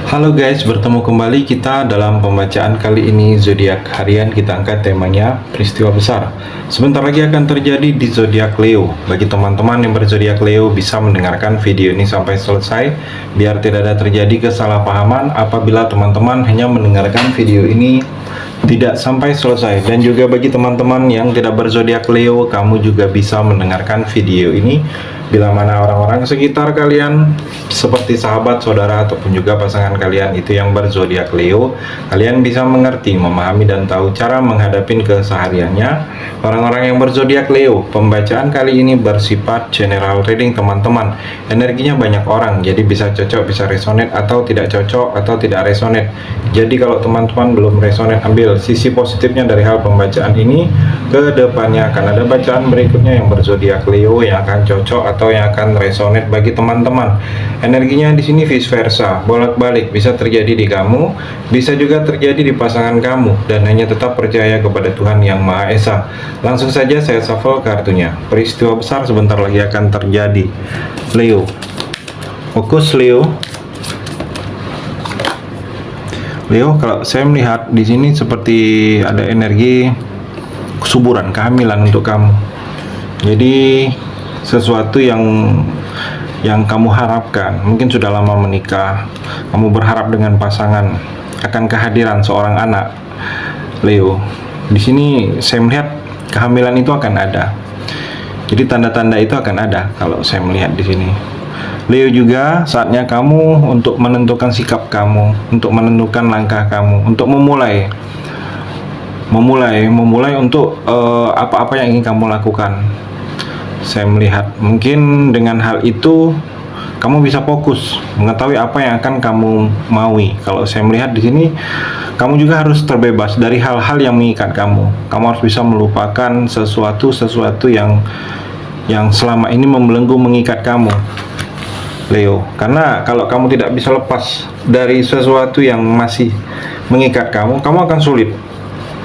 Halo guys, bertemu kembali kita dalam pembacaan kali ini zodiak harian. Kita angkat temanya peristiwa besar. Sebentar lagi akan terjadi di zodiak Leo. Bagi teman-teman yang berzodiak Leo bisa mendengarkan video ini sampai selesai biar tidak ada terjadi kesalahpahaman apabila teman-teman hanya mendengarkan video ini tidak sampai selesai. Dan juga bagi teman-teman yang tidak berzodiak Leo, kamu juga bisa mendengarkan video ini bila mana orang-orang sekitar kalian seperti sahabat, saudara, ataupun juga pasangan kalian itu yang berzodiak Leo, kalian bisa mengerti, memahami, dan tahu cara menghadapi kesehariannya. Orang-orang yang berzodiak Leo, pembacaan kali ini bersifat general reading teman-teman. Energinya banyak orang, jadi bisa cocok, bisa resonate, atau tidak cocok, atau tidak resonate. Jadi kalau teman-teman belum resonate, ambil sisi positifnya dari hal pembacaan ini. Ke depannya akan ada bacaan berikutnya yang berzodiak Leo yang akan cocok atau yang akan resonate bagi teman-teman. Energinya di sini vice versa, bolak-balik, bisa terjadi di kamu, bisa juga terjadi di pasangan kamu, dan hanya tetap percaya kepada Tuhan Yang Maha Esa. Langsung saja saya shuffle kartunya. Peristiwa besar sebentar lagi akan terjadi. Leo, fokus Leo. Leo, kalau saya melihat di sini seperti ada energi kesuburan, kehamilan untuk kamu. Jadi sesuatu yang kamu harapkan, mungkin sudah lama menikah, kamu berharap dengan pasangan akan kehadiran seorang anak. Leo, di sini saya melihat kehamilan itu akan ada. Jadi tanda-tanda itu akan ada kalau saya melihat di sini. Leo, juga saatnya kamu untuk menentukan sikap kamu, untuk menentukan langkah kamu, untuk memulai untuk apa-apa yang ingin kamu lakukan. Saya melihat mungkin dengan hal itu kamu bisa fokus mengetahui apa yang akan kamu maui. Kalau saya melihat di sini, kamu juga harus terbebas dari hal-hal yang mengikat kamu. Kamu harus bisa melupakan sesuatu yang selama ini membelenggu, mengikat kamu, Leo. Karena kalau kamu tidak bisa lepas dari sesuatu yang masih mengikat kamu akan sulit,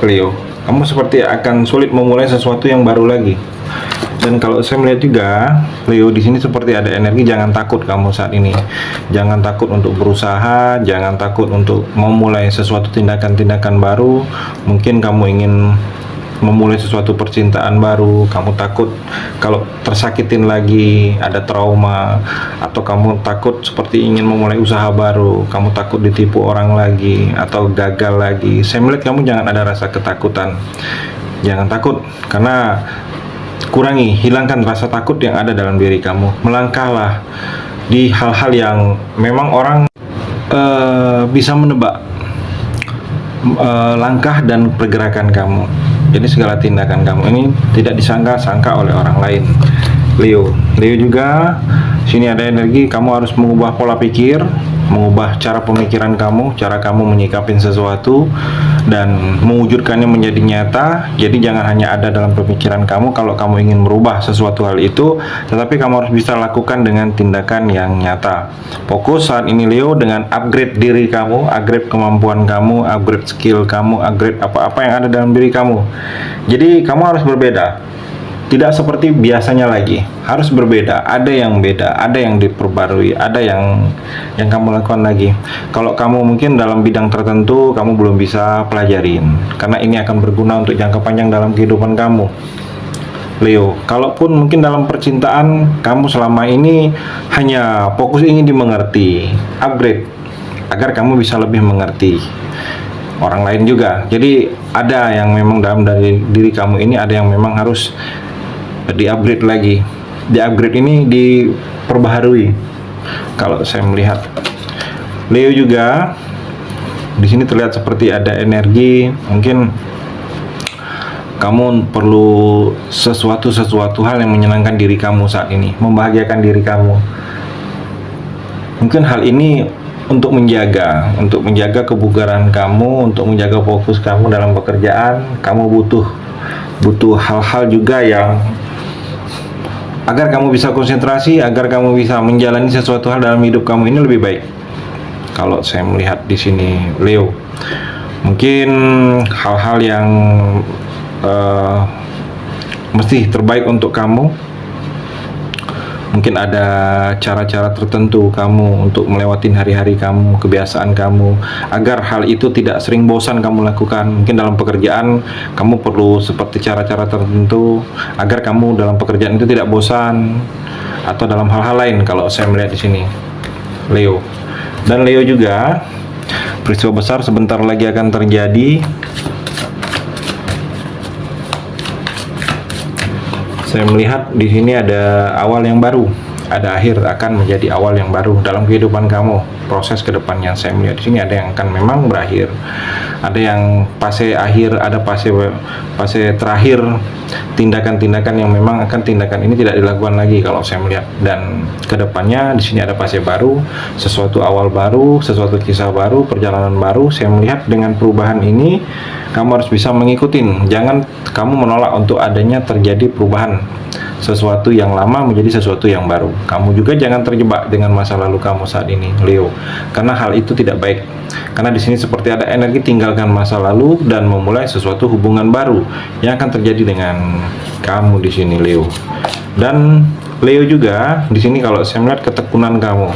Leo. Kamu seperti akan sulit memulai sesuatu yang baru lagi. Dan kalau saya melihat juga, Leo, di sini seperti ada energi jangan takut kamu saat ini. Jangan takut untuk berusaha, jangan takut untuk memulai sesuatu tindakan-tindakan baru. Mungkin kamu ingin memulai sesuatu percintaan baru, kamu takut kalau tersakitin lagi, ada trauma, atau kamu takut seperti ingin memulai usaha baru, kamu takut ditipu orang lagi atau gagal lagi. Saya melihat kamu jangan ada rasa ketakutan, jangan takut, karena hilangkan rasa takut yang ada dalam diri kamu. Melangkahlah di hal-hal yang memang orang bisa menebak langkah dan pergerakan kamu. Jadi segala tindakan kamu ini tidak disangka-sangka oleh orang lain, Leo. Leo juga sini ada energi kamu harus mengubah pola pikir, mengubah cara pemikiran kamu, cara kamu menyikapin sesuatu dan mewujudkannya menjadi nyata. Jadi jangan hanya ada dalam pemikiran kamu kalau kamu ingin merubah sesuatu hal itu, tetapi kamu harus bisa lakukan dengan tindakan yang nyata. Fokus saat ini, Leo, dengan upgrade diri kamu, upgrade kemampuan kamu, upgrade skill kamu, upgrade apa-apa yang ada dalam diri kamu. Jadi kamu harus berbeda, tidak seperti biasanya lagi, harus berbeda. Ada yang beda, ada yang diperbarui, ada yang kamu lakukan lagi. Kalau kamu mungkin dalam bidang tertentu kamu belum bisa pelajarin, karena ini akan berguna untuk jangka panjang dalam kehidupan kamu, Leo. Kalaupun mungkin dalam percintaan kamu selama ini hanya fokus ingin dimengerti, upgrade agar kamu bisa lebih mengerti orang lain juga. Jadi ada yang memang dalam dari diri kamu ini ada yang memang harus di-upgrade lagi. Di-upgrade ini diperbaharui. Kalau saya melihat, Leo, juga di sini terlihat seperti ada energi, mungkin kamu perlu sesuatu hal yang menyenangkan diri kamu saat ini, membahagiakan diri kamu. Mungkin hal ini untuk menjaga kebugaran kamu, untuk menjaga fokus kamu dalam pekerjaan. Kamu butuh hal-hal juga yang agar kamu bisa konsentrasi, agar kamu bisa menjalani sesuatu hal dalam hidup kamu ini lebih baik. Kalau saya melihat di sini, Leo, mungkin hal-hal yang mesti terbaik untuk kamu Mungkin ada cara-cara tertentu kamu untuk melewati hari-hari kamu, kebiasaan kamu, agar hal itu tidak sering bosan kamu lakukan. Mungkin dalam pekerjaan kamu perlu seperti cara-cara tertentu agar kamu dalam pekerjaan itu tidak bosan, atau dalam hal-hal lain kalau saya melihat di sini, Leo. Dan Leo juga, peristiwa besar sebentar lagi akan terjadi. Saya melihat di sini ada awal yang baru, ada akhir akan menjadi awal yang baru dalam kehidupan kamu. Proses ke depannya saya melihat di sini ada yang akan memang berakhir, ada yang fase akhir, ada fase terakhir, tindakan-tindakan yang memang akan tindakan ini tidak dilakukan lagi kalau saya melihat. Dan ke depannya di sini ada fase baru, sesuatu awal baru, sesuatu kisah baru, perjalanan baru. Saya melihat dengan perubahan ini kamu harus bisa mengikuti. Jangan kamu menolak untuk adanya terjadi perubahan, sesuatu yang lama menjadi sesuatu yang baru. Kamu juga jangan terjebak dengan masa lalu kamu saat ini, Leo, karena hal itu tidak baik. Karena di sini seperti ada energi tinggalkan masa lalu dan memulai sesuatu hubungan baru yang akan terjadi dengan kamu di sini, Leo. Dan Leo juga di sini kalau saya melihat ketekunan kamu.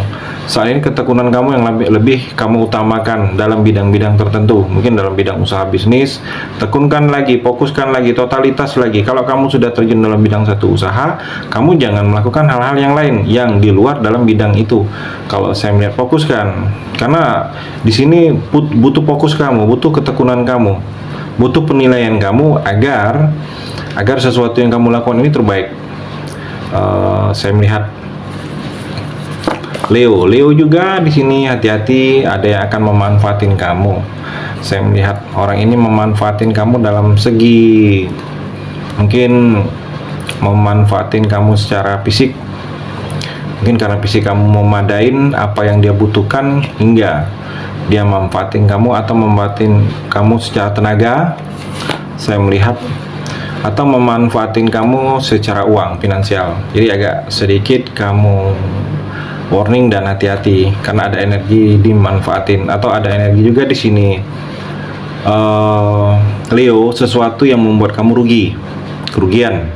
Saat ini ketekunan kamu yang lebih kamu utamakan dalam bidang-bidang tertentu. Mungkin dalam bidang usaha bisnis, tekunkan lagi, fokuskan lagi, totalitas lagi. Kalau kamu sudah terjun dalam bidang satu usaha, kamu jangan melakukan hal-hal yang lain yang di luar dalam bidang itu. Kalau saya melihat fokuskan, karena di sini butuh fokus kamu, butuh ketekunan kamu, butuh penilaian kamu agar sesuatu yang kamu lakukan ini terbaik. Saya melihat Leo juga di sini hati-hati, ada yang akan memanfaatin kamu. Saya melihat orang ini memanfaatin kamu dalam segi, mungkin memanfaatin kamu secara fisik. Mungkin karena fisik kamu memadain apa yang dia butuhkan hingga dia memanfaatin kamu, atau memanfaatin kamu secara tenaga. Saya melihat, atau memanfaatin kamu secara uang, finansial. Jadi agak sedikit kamu warning dan hati-hati karena ada energi dimanfaatin, atau ada energi juga di sini, Leo, sesuatu yang membuat kamu kerugian.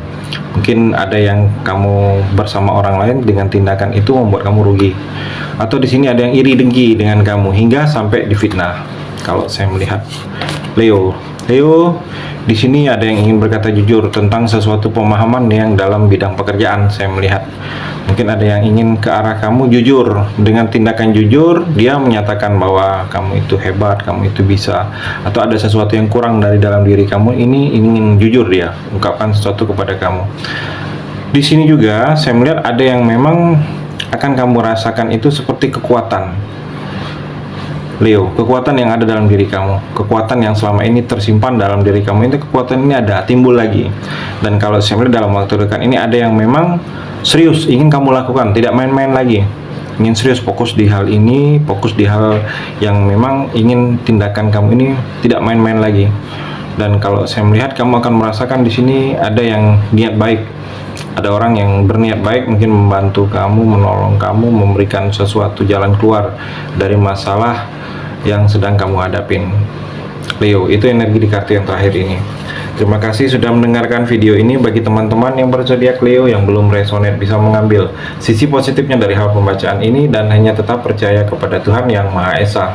Mungkin ada yang kamu bersama orang lain dengan tindakan itu membuat kamu rugi, atau di sini ada yang iri dengki dengan kamu hingga sampai difitnah. Kalau saya melihat Leo, di sini ada yang ingin berkata jujur tentang sesuatu pemahaman yang dalam bidang pekerjaan. Saya melihat mungkin ada yang ingin ke arah kamu jujur, dengan tindakan jujur dia menyatakan bahwa kamu itu hebat, kamu itu bisa, atau ada sesuatu yang kurang dari dalam diri kamu ini ingin jujur dia ungkapkan sesuatu kepada kamu. Di sini juga saya melihat ada yang memang akan kamu rasakan itu seperti kekuatan, Leo, kekuatan yang ada dalam diri kamu, kekuatan yang selama ini tersimpan dalam diri kamu, itu kekuatan ini ada timbul lagi. Dan kalau saya melihat dalam waktu dekat ini ada yang memang serius ingin kamu lakukan, tidak main-main lagi, ingin serius fokus di hal ini, fokus di hal yang memang ingin tindakan kamu ini tidak main-main lagi. Dan kalau saya melihat kamu akan merasakan di sini ada yang niat baik, ada orang yang berniat baik, mungkin membantu kamu, menolong kamu, memberikan sesuatu jalan keluar dari masalah yang sedang kamu hadapin, Leo. Itu energi di kartu yang terakhir ini. Terima kasih sudah mendengarkan video ini. Bagi teman-teman yang berzodiak Leo yang belum resonate, bisa mengambil sisi positifnya dari hal pembacaan ini dan hanya tetap percaya kepada Tuhan Yang Maha Esa.